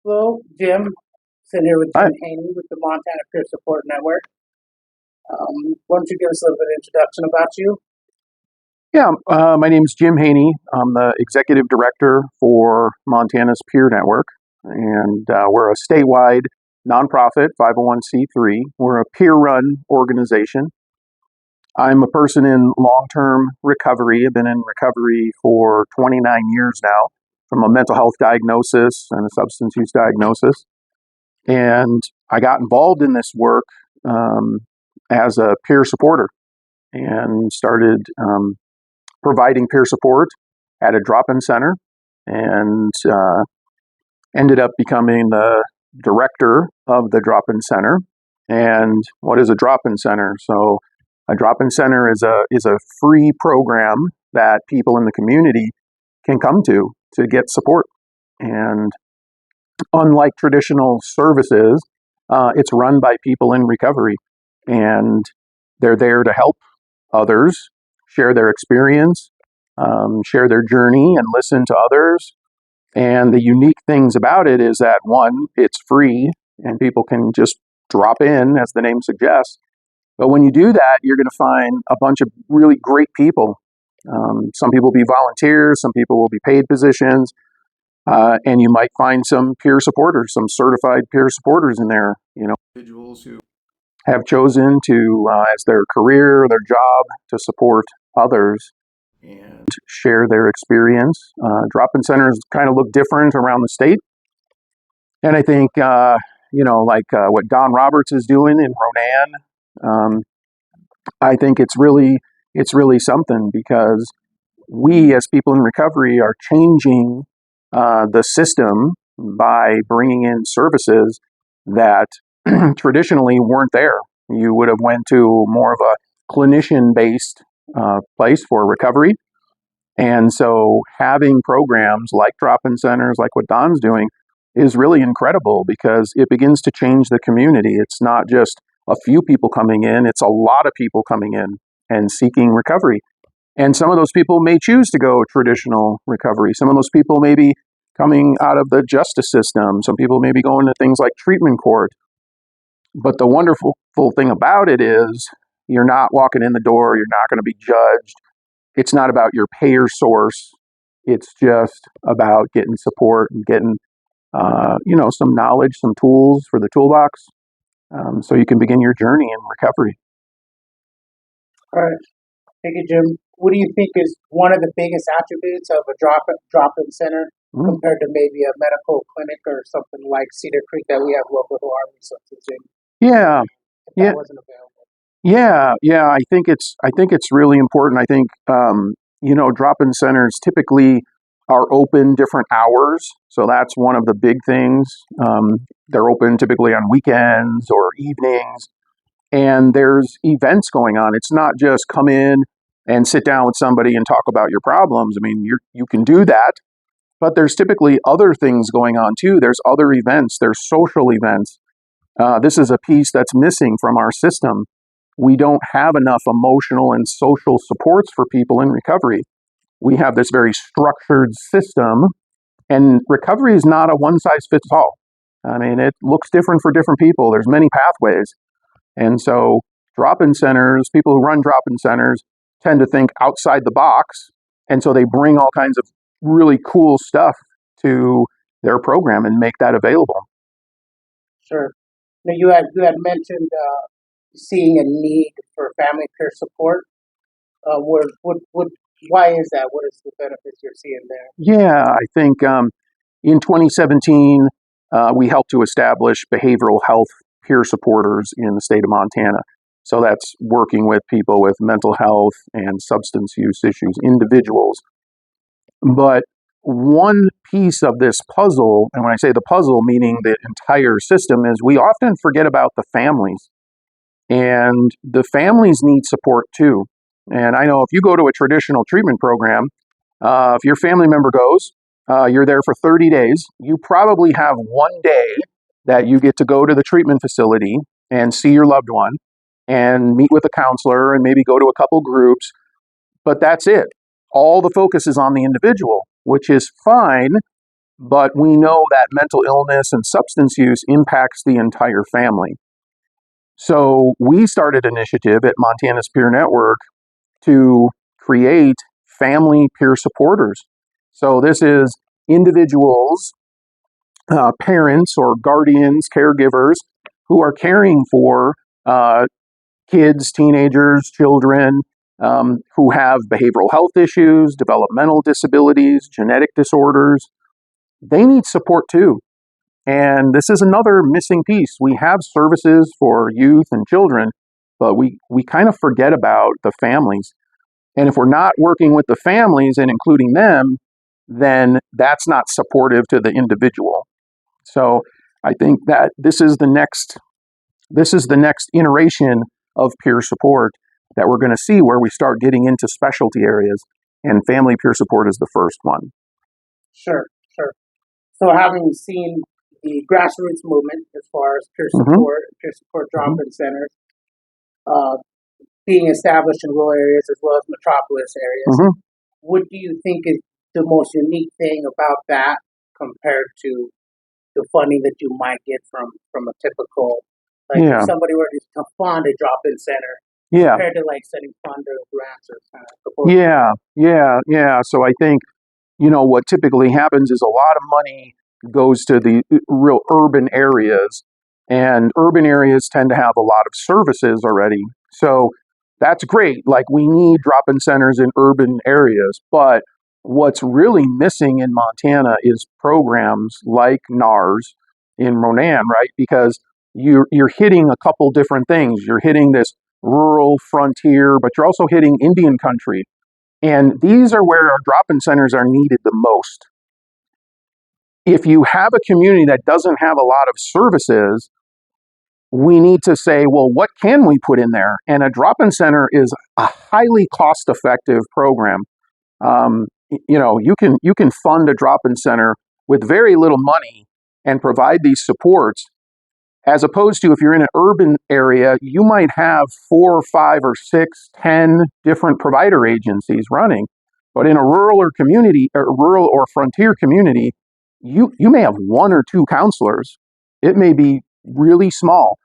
Hello, Jim. Sitting here with Hi. Jim Hajny with the Montana Peer Support Network. Why don't you give us a little bit of introduction about you? Yeah, my name is Jim Hajny. I'm the executive director for Montana's Peer Network, and we're a statewide nonprofit 501c3. We're a peer-run organization. I'm a person in long-term recovery. I've been in recovery for 29 years now from a mental health diagnosis and a substance use diagnosis. And I got involved in this work um, as a peer supporter and started providing peer support at a drop-in center, and ended up becoming the director of the drop-in center. And what is a drop-in center? So a drop-in center is a free program that people in the community can come to get support. And unlike traditional services, it's run by people in recovery, and they're there to help others share their experience, share their journey, and listen to others. And the unique things about it is that one, it's free and people can just drop in, as the name suggests. But when you do that, you're going to find a bunch of really great people. Some people will be volunteers, some people will be paid positions, and you might find some peer supporters, some certified peer supporters in there. Individuals who have chosen to, as their career, their job, to support others and share their experience. Drop-in centers kind of look different around the state, and I think what Don Roberts is doing in Ronan. I think it's really something, because we as people in recovery are changing the system by bringing in services that traditionally weren't there. You would have went to more of a clinician-based place for recovery. And so having programs like drop-in centers, like what Don's doing, is really incredible, because it begins to change the community. It's not just a few people coming in, it's a lot of people coming in and seeking recovery. And some of those people may choose to go traditional recovery. Some of those people may be coming out of the justice system. Some people may be going to things like treatment court. But the wonderful thing about it is you're not walking in the door, you're not going to be judged. It's not about your payer source. It's just about getting support and getting, some knowledge, some tools for the toolbox, so you can begin your journey in recovery. All right, thank you, Jim. What do you think is one of the biggest attributes of a drop-in center compared to maybe a medical clinic or something like Cedar Creek that we have local who are resources in? Yeah, If yeah, that wasn't available. yeah. I think it's really important. I think drop-in centers typically are open different hours, so that's one of the big things. They're open typically on weekends or evenings, and there's events going on. It's not just come in and sit down with somebody and talk about your problems. I mean, you can do that, but there's typically other things going on too. There's other events, there's social events. This is a piece that's missing from our system. We don't have enough emotional and social supports for people in recovery. We have this very structured system, and recovery is not a one size fits all. I mean, it looks different for different people. There's many pathways. And so drop-in centers, people who run drop-in centers tend to think outside the box. And so they bring all kinds of really cool stuff to their program and make that available. Sure. Now, you had mentioned seeing a need for family peer support. Why is that? What is the benefits you're seeing there? Yeah, I think in 2017, we helped to establish behavioral health peer supporters in the state of Montana. So that's working with people with mental health and substance use issues, individuals. But one piece of this puzzle, and when I say the puzzle, meaning the entire system, is we often forget about the families. And the families need support too. And I know if you go to a traditional treatment program, if your family member goes, you're there for 30 days. You probably have one day that you get to go to the treatment facility and see your loved one and meet with a counselor and maybe go to a couple groups, but that's it. All the focus is on the individual, which is fine, but we know that mental illness and substance use impacts the entire family. So we started an initiative at Montana's Peer Network to create family peer supporters. So this is individuals, parents or guardians, caregivers who are caring for kids, teenagers, children who have behavioral health issues, developmental disabilities, genetic disorders. They need support too. And this is another missing piece. We have services for youth and children, but we kind of forget about the families. And if we're not working with the families and including them, then that's not supportive to the individual. So I think that this is the next iteration of peer support that we're going to see, where we start getting into specialty areas, and family peer support is the first one. Sure, sure. So having seen the grassroots movement as far as Mm-hmm. peer support drop-in centers, uh, being established in rural areas as well as metropolis areas, Mm-hmm. what do you think is the most unique thing about that compared to the funding that you might get from a typical, like if Yeah. somebody were to fund a drop-in center Yeah. compared to like setting fund or grants or kind of proposals? Yeah. Yeah. So I think, what typically happens is a lot of money goes to the real urban areas, and urban areas tend to have a lot of services already. So that's great. Like, we need drop-in centers in urban areas, but what's really missing in Montana is programs like NARSS in Monan, right? Because you're hitting a couple different things. You're hitting this rural frontier, but you're also hitting Indian country, and these are where our drop-in centers are needed the most. If you have a community that doesn't have a lot of services, we need to say, well, what can we put in there? And a drop-in center is a highly cost-effective program. You can fund a drop-in center with very little money and provide these supports, as opposed to if you're in an urban area, you might have 4 or 5 or 6, 10 different provider agencies running. But in a rural or frontier community, you may have 1 or 2 counselors. It may be really small.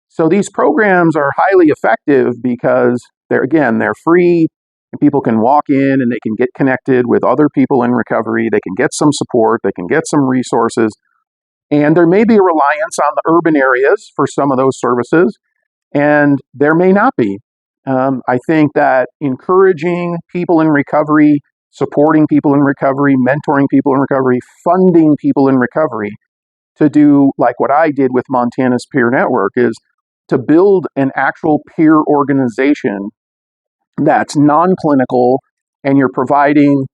So these programs are highly effective because they're free, and people can walk in and they can get connected with other people in recovery. They can get some support, they can get some resources, and there may be a reliance on the urban areas for some of those services, and there may not be. I think that encouraging people in recovery, supporting people in recovery, mentoring people in recovery, funding people in recovery to do like what I did with Montana's Peer Network is to build an actual peer organization that's non-clinical, and you're providing,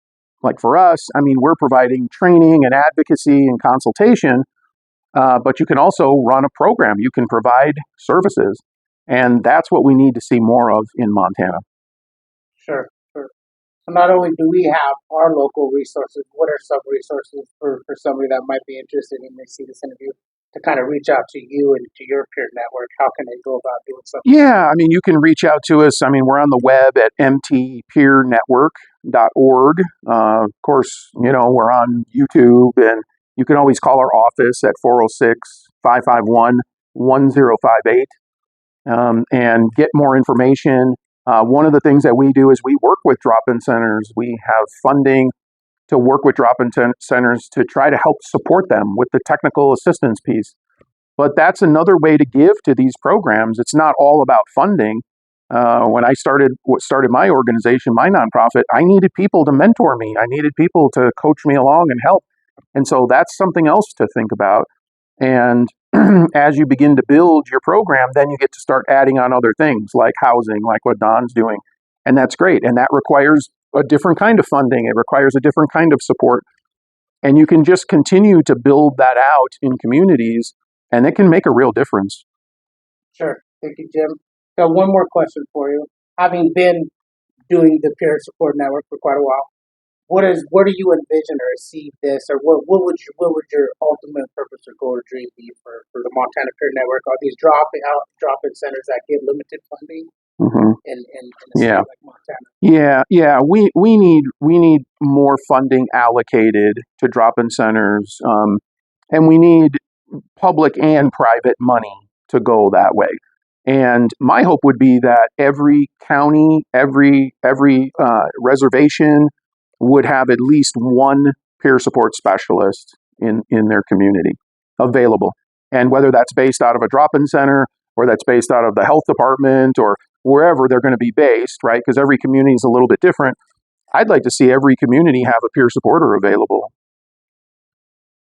like for us, I mean, we're providing training and advocacy and consultation, but you can also run a program. You can provide services. And that's what we need to see more of in Montana. Sure, sure. So not only do we have our local resources, what are some resources for somebody that might be interested and they see this interview to kind of reach out to you and to your peer network? How can they go about doing something like Yeah, I mean, you can reach out to us. I mean, we're on the web at mtpeernetwork.org. Of course, we're on YouTube, and you can always call our office at 406-551-1058 and get more information. One of the things that we do is we work with drop-in centers. We have funding to work with drop-in centers to try to help support them with the technical assistance piece. But that's another way to give to these programs. It's not all about funding. When I started my organization, my nonprofit, I needed people to mentor me. I needed people to coach me along and help. And so that's something else to think about. And as you begin to build your program, then you get to start adding on other things like housing, like what Don's doing. And that's great. And that requires a different kind of funding. It requires a different kind of support. And you can just continue to build that out in communities, and it can make a real difference. Sure. Thank you, Jim. Got one more question for you. Having been doing the peer support network for quite a while, what do you envision or see this, or what would your ultimate purpose or goal or dream be for the Montana Peer Network? Are these drop in centers that get limited funding? Mm-hmm. in a state Yeah. like Yeah, Montana. yeah. We need more funding allocated to drop-in centers, and we need public and private money to go that way. And my hope would be that every county, every reservation would have at least one peer support specialist in their community available. And whether that's based out of a drop-in center or that's based out of the health department or wherever they're going to be based, right? Because every community is a little bit different. I'd like to see every community have a peer supporter available.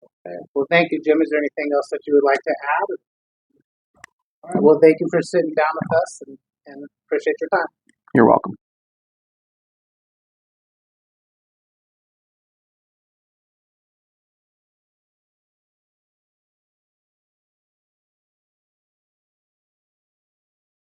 Okay. Well, thank you, Jim. Is there anything else that you would like to add? All right. Well, thank you for sitting down with us and appreciate your time. You're welcome.